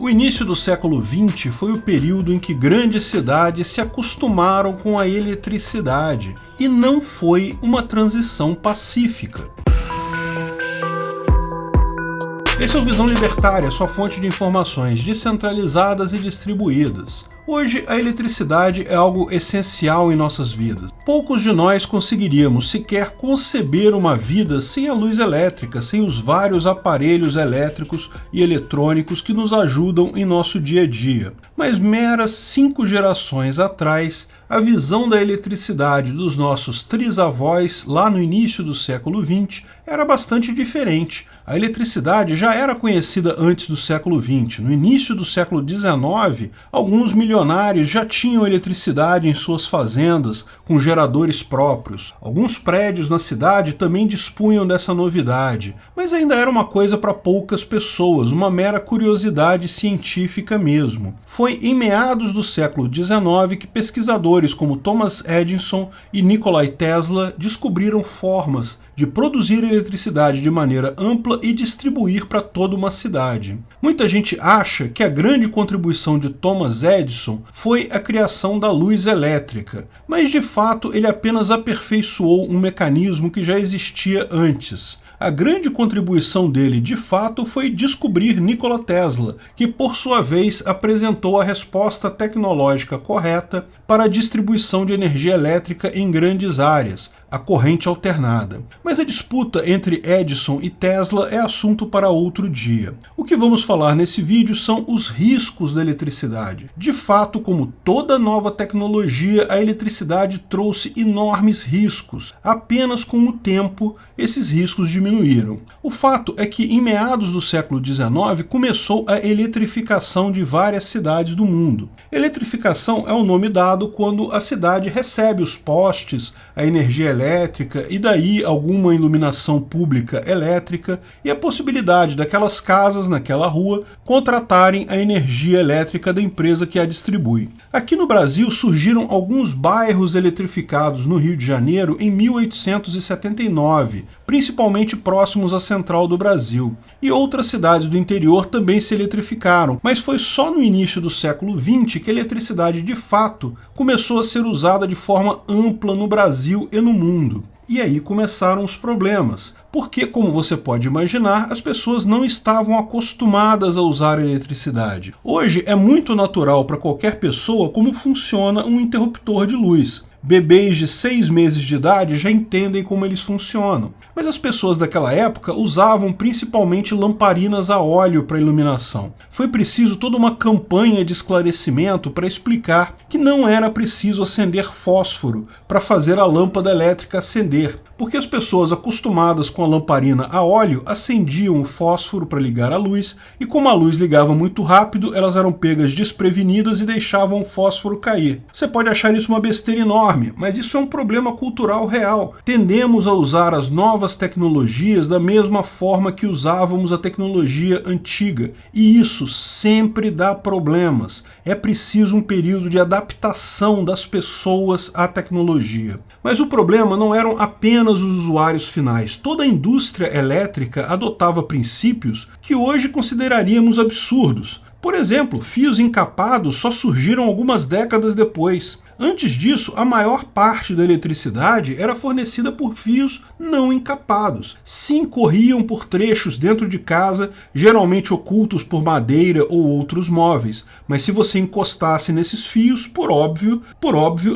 O início do século XX foi o período em que grandes cidades se acostumaram com a eletricidade, e não foi uma transição pacífica. Esse é o Visão Libertária, sua fonte de informações descentralizadas e distribuídas. Hoje, a eletricidade é algo essencial em nossas vidas. Poucos de nós conseguiríamos sequer conceber uma vida sem a luz elétrica, sem os vários aparelhos elétricos e eletrônicos que nos ajudam em nosso dia a dia. Mas meras 5 gerações atrás, a visão da eletricidade dos nossos trisavós, lá no início do século XX, era bastante diferente. A eletricidade já era conhecida antes do século XX. No início do século XIX, alguns milionários já tinham eletricidade em suas fazendas, com geradores próprios. Alguns prédios na cidade também dispunham dessa novidade, mas ainda era uma coisa para poucas pessoas, uma mera curiosidade científica mesmo. Foi em meados do século XIX que pesquisadores como Thomas Edison e Nikola Tesla descobriram formas de produzir eletricidade de maneira ampla e distribuir para toda uma cidade. Muita gente acha que a grande contribuição de Thomas Edison foi a criação da luz elétrica, mas de fato ele apenas aperfeiçoou um mecanismo que já existia antes. A grande contribuição dele, de fato, foi descobrir Nikola Tesla, que por sua vez apresentou a resposta tecnológica correta para a distribuição de energia elétrica em grandes áreas, a corrente alternada. Mas a disputa entre Edison e Tesla é assunto para outro dia. O que vamos falar nesse vídeo são os riscos da eletricidade. De fato, como toda nova tecnologia, a eletricidade trouxe enormes riscos. Apenas com o tempo, esses riscos diminuíram. O fato é que em meados do século XIX começou a eletrificação de várias cidades do mundo. Eletrificação é o nome dado quando a cidade recebe os postes, a energia elétrica e daí alguma iluminação pública elétrica e a possibilidade daquelas casas naquela rua contratarem a energia elétrica da empresa que a distribui. Aqui no Brasil surgiram alguns bairros eletrificados no Rio de Janeiro em 1879, principalmente próximos à central do Brasil. E outras cidades do interior também se eletrificaram, mas foi só no início do século XX que a eletricidade de fato começou a ser usada de forma ampla no Brasil e no mundo. E aí começaram os problemas, porque, como você pode imaginar, as pessoas não estavam acostumadas a usar a eletricidade. Hoje é muito natural para qualquer pessoa como funciona um interruptor de luz. Bebês de 6 meses de idade já entendem como eles funcionam. Mas as pessoas daquela época usavam principalmente lamparinas a óleo para iluminação. Foi preciso toda uma campanha de esclarecimento para explicar que não era preciso acender fósforo para fazer a lâmpada elétrica acender, porque as pessoas acostumadas com a lamparina a óleo acendiam o fósforo para ligar a luz, e como a luz ligava muito rápido, elas eram pegas desprevenidas e deixavam o fósforo cair. Você pode achar isso uma besteira enorme, mas isso é um problema cultural real. Tendemos a usar as novas tecnologias da mesma forma que usávamos a tecnologia antiga, e isso sempre dá problemas. É preciso um período de adaptação das pessoas à tecnologia. Mas o problema não eram apenas os usuários finais. Toda a indústria elétrica adotava princípios que hoje consideraríamos absurdos. Por exemplo, fios encapados só surgiram algumas décadas depois. Antes disso, a maior parte da eletricidade era fornecida por fios não encapados. Sim, corriam por trechos dentro de casa, geralmente ocultos por madeira ou outros móveis, mas se você encostasse nesses fios, por óbvio,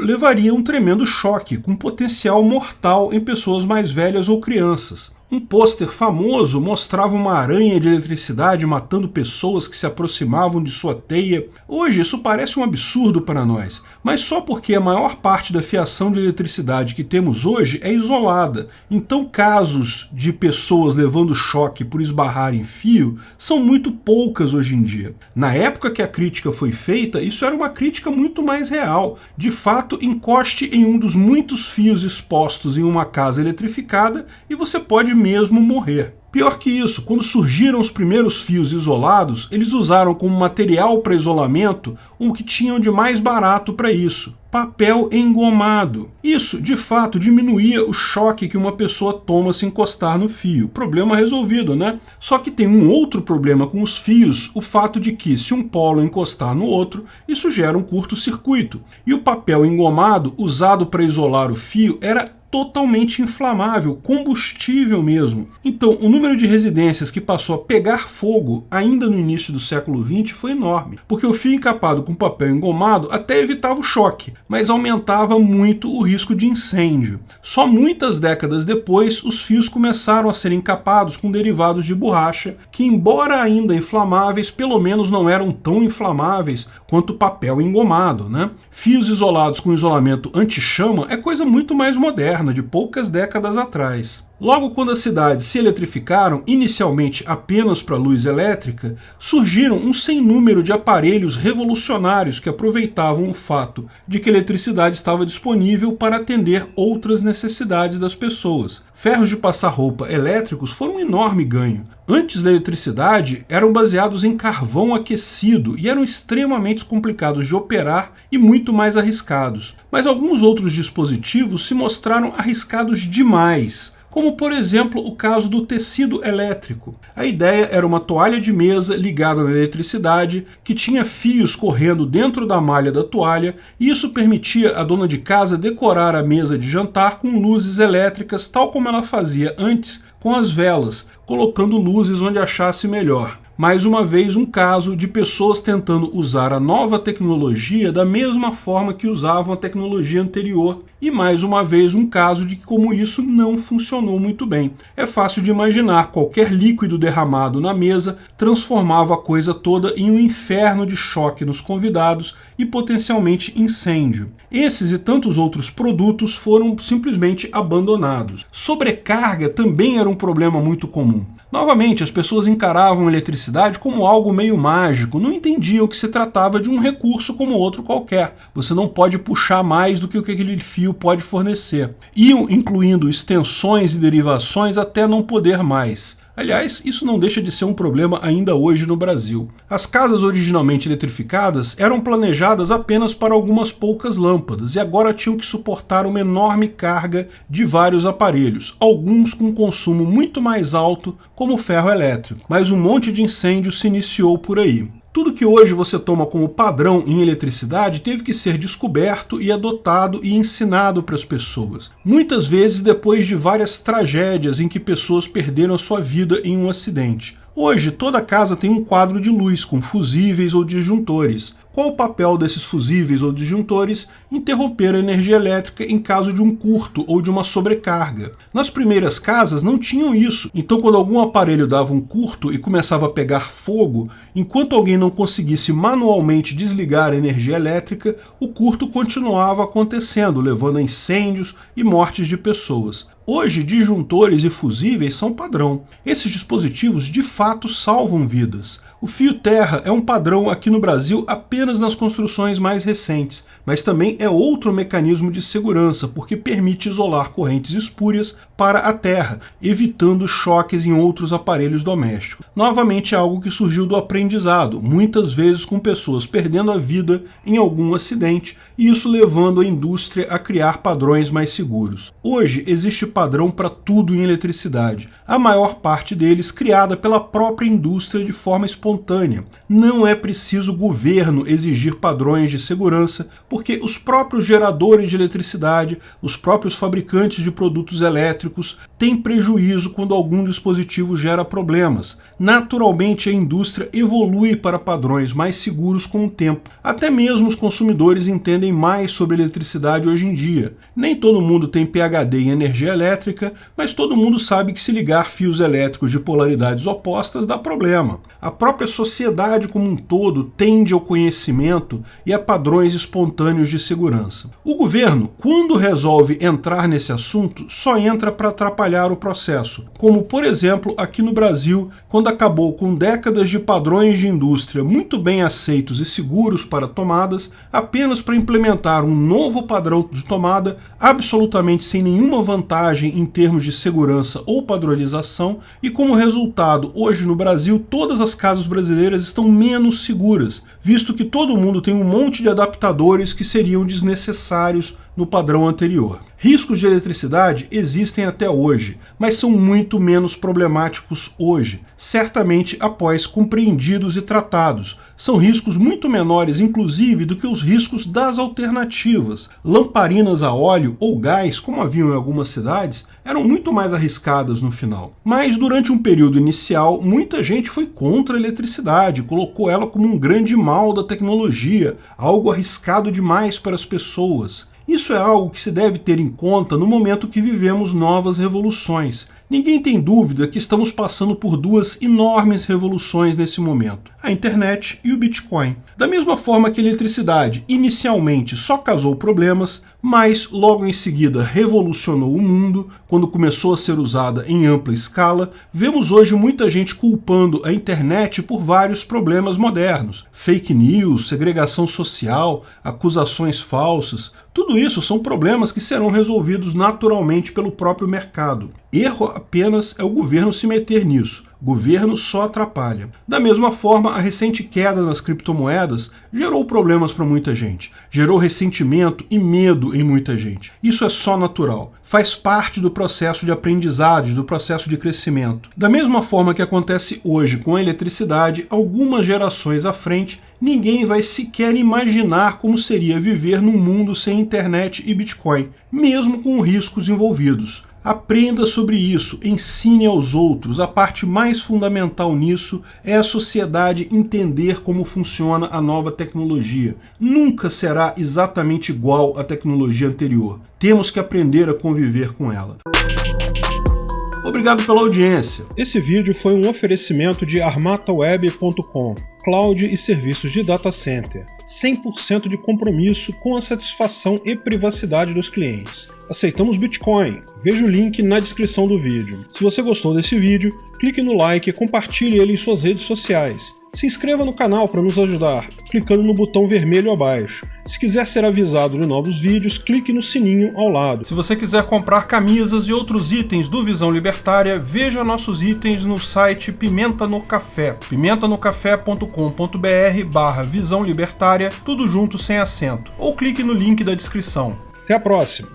levaria um tremendo choque, com potencial mortal em pessoas mais velhas ou crianças. Um pôster famoso mostrava uma aranha de eletricidade matando pessoas que se aproximavam de sua teia. Hoje isso parece um absurdo para nós, mas só porque a maior parte da fiação de eletricidade que temos hoje é isolada. Então casos de pessoas levando choque por esbarrar em fio são muito poucas hoje em dia. Na época que a crítica foi feita, isso era uma crítica muito mais real. De fato, encoste em um dos muitos fios expostos em uma casa eletrificada e você pode mesmo morrer. Pior que isso, quando surgiram os primeiros fios isolados, eles usaram como material para isolamento o que tinham de mais barato para isso: papel engomado. Isso, de fato, diminuía o choque que uma pessoa toma se encostar no fio. Problema resolvido, né? Só que tem um outro problema com os fios, o fato de que, se um polo encostar no outro, isso gera um curto-circuito. E o papel engomado, usado para isolar o fio, era totalmente inflamável, combustível mesmo. Então, o número de residências que passou a pegar fogo ainda no início do século XX foi enorme, porque o fio encapado com papel engomado até evitava o choque, mas aumentava muito o risco de incêndio. Só muitas décadas depois, os fios começaram a ser encapados com derivados de borracha, que, embora ainda inflamáveis, pelo menos não eram tão inflamáveis quanto o papel engomado, né? Fios isolados com isolamento anti-chama é coisa muito mais moderna, de poucas décadas atrás. Logo quando as cidades se eletrificaram, inicialmente apenas para luz elétrica, surgiram um sem número de aparelhos revolucionários que aproveitavam o fato de que a eletricidade estava disponível para atender outras necessidades das pessoas. Ferros de passar roupa elétricos foram um enorme ganho. Antes da eletricidade, eram baseados em carvão aquecido e eram extremamente complicados de operar e muito mais arriscados. Mas alguns outros dispositivos se mostraram arriscados demais, como por exemplo o caso do tecido elétrico. A ideia era uma toalha de mesa ligada na eletricidade, que tinha fios correndo dentro da malha da toalha, e isso permitia à dona de casa decorar a mesa de jantar com luzes elétricas, tal como ela fazia antes com as velas, colocando luzes onde achasse melhor. Mais uma vez, um caso de pessoas tentando usar a nova tecnologia da mesma forma que usavam a tecnologia anterior. E mais uma vez, um caso de como isso não funcionou muito bem. É fácil de imaginar, qualquer líquido derramado na mesa transformava a coisa toda em um inferno de choque nos convidados e potencialmente incêndio. Esses e tantos outros produtos foram simplesmente abandonados. Sobrecarga também era um problema muito comum. Novamente, as pessoas encaravam a eletricidade como algo meio mágico, não entendiam que se tratava de um recurso como outro qualquer. Você não pode puxar mais do que o que aquele fio pode fornecer. Iam incluindo extensões e derivações até não poder mais. Aliás, isso não deixa de ser um problema ainda hoje no Brasil. As casas originalmente eletrificadas eram planejadas apenas para algumas poucas lâmpadas e agora tinham que suportar uma enorme carga de vários aparelhos, alguns com consumo muito mais alto, como o ferro elétrico. Mas um monte de incêndio se iniciou por aí. Tudo que hoje você toma como padrão em eletricidade teve que ser descoberto e adotado e ensinado para as pessoas. Muitas vezes depois de várias tragédias em que pessoas perderam a sua vida em um acidente. Hoje, toda casa tem um quadro de luz com fusíveis ou disjuntores. Qual o papel desses fusíveis ou disjuntores? Interromper a energia elétrica em caso de um curto ou de uma sobrecarga. Nas primeiras casas não tinham isso, então quando algum aparelho dava um curto e começava a pegar fogo, enquanto alguém não conseguisse manualmente desligar a energia elétrica, o curto continuava acontecendo, levando a incêndios e mortes de pessoas. Hoje, disjuntores e fusíveis são padrão. Esses dispositivos de fato salvam vidas. O fio terra é um padrão aqui no Brasil apenas nas construções mais recentes, mas também é outro mecanismo de segurança, porque permite isolar correntes espúrias para a terra, evitando choques em outros aparelhos domésticos. Novamente é algo que surgiu do aprendizado, muitas vezes com pessoas perdendo a vida em algum acidente, e isso levando a indústria a criar padrões mais seguros. Hoje existe padrão para tudo em eletricidade, a maior parte deles criada pela própria indústria de forma espontânea. Não é preciso o governo exigir padrões de segurança, porque os próprios geradores de eletricidade, os próprios fabricantes de produtos elétricos têm prejuízo quando algum dispositivo gera problemas. Naturalmente, a indústria evolui para padrões mais seguros com o tempo. Até mesmo os consumidores entendem mais sobre eletricidade hoje em dia. Nem todo mundo tem PhD em energia elétrica, mas todo mundo sabe que se ligar fios elétricos de polaridades opostas dá problema. A própria própria sociedade como um todo tende ao conhecimento e a padrões espontâneos de segurança. O governo, quando resolve entrar nesse assunto, só entra para atrapalhar o processo, como, por exemplo, aqui no Brasil, quando acabou com décadas de padrões de indústria muito bem aceitos e seguros para tomadas, apenas para implementar um novo padrão de tomada, absolutamente sem nenhuma vantagem em termos de segurança ou padronização, e como resultado, hoje no Brasil, todas as casas brasileiras estão menos seguras, visto que todo mundo tem um monte de adaptadores que seriam desnecessários no padrão anterior. Riscos de eletricidade existem até hoje, mas são muito menos problemáticos hoje, certamente após compreendidos e tratados. São riscos muito menores, inclusive, do que os riscos das alternativas. Lamparinas a óleo ou gás, como haviam em algumas cidades, eram muito mais arriscadas no final. Mas durante um período inicial, muita gente foi contra a eletricidade, colocou ela como um grande mal da tecnologia, algo arriscado demais para as pessoas. Isso é algo que se deve ter em conta no momento que vivemos novas revoluções. Ninguém tem dúvida que estamos passando por duas enormes revoluções nesse momento, a internet e o Bitcoin. Da mesma forma que a eletricidade inicialmente só causou problemas, mas logo em seguida revolucionou o mundo, quando começou a ser usada em ampla escala, vemos hoje muita gente culpando a internet por vários problemas modernos. Fake news, segregação social, acusações falsas, tudo isso são problemas que serão resolvidos naturalmente pelo próprio mercado. Erro apenas é o governo se meter nisso. O governo só atrapalha. Da mesma forma, a recente queda nas criptomoedas gerou problemas para muita gente. Gerou ressentimento e medo em muita gente. Isso é só natural. Faz parte do processo de aprendizagem, do processo de crescimento. Da mesma forma que acontece hoje com a eletricidade, algumas gerações à frente, ninguém vai sequer imaginar como seria viver num mundo sem internet e Bitcoin, mesmo com riscos envolvidos. Aprenda sobre isso, ensine aos outros. A parte mais fundamental nisso é a sociedade entender como funciona a nova tecnologia. Nunca será exatamente igual à tecnologia anterior. Temos que aprender a conviver com ela. Obrigado pela audiência. Esse vídeo foi um oferecimento de armataweb.com, cloud e serviços de data center. 100% de compromisso com a satisfação e privacidade dos clientes. Aceitamos Bitcoin. Veja o link na descrição do vídeo. Se você gostou desse vídeo, clique no like e compartilhe ele em suas redes sociais. Se inscreva no canal para nos ajudar, clicando no botão vermelho abaixo. Se quiser ser avisado de novos vídeos, clique no sininho ao lado. Se você quiser comprar camisas e outros itens do Visão Libertária, veja nossos itens no site Pimenta no Café, pimentanocafé.com.br/Visão Libertária, tudo junto sem acento, ou clique no link da descrição. Até a próxima!